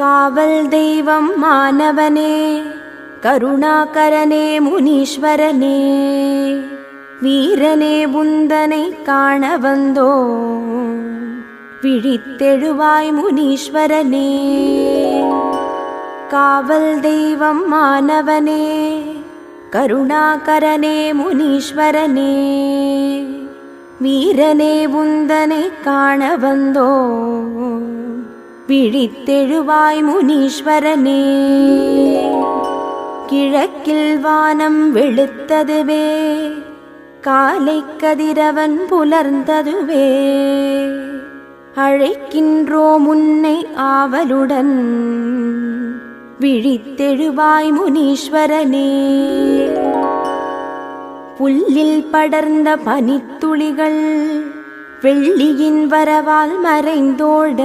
காவல் தெய்வம் மானவனே, கருணாகரனே முனீஸ்வரனே, வீரனே உந்தனை காண வந்தோ, விழித்தெழுவாய் முனீஸ்வரனே. காவல் தெய்வம் மானவனே, கருணாகரனே முனீஸ்வரனே, வீரனே உந்தனை காண வந்தோ, விழித்தெழுவாய் முனீஸ்வரனே. கிழக்கில் வானம் வெளுத்ததுவே, காலை கதிரவன் புலர்ந்ததுவே, அழைக்கின்றோம் உன்னை ஆவலுடன், விழித்தெழுவாய் முனீஸ்வரனே. புல்லில் படர்ந்த பனித்துளிகள் வெள்ளியின் வரவால் மறைந்தோட,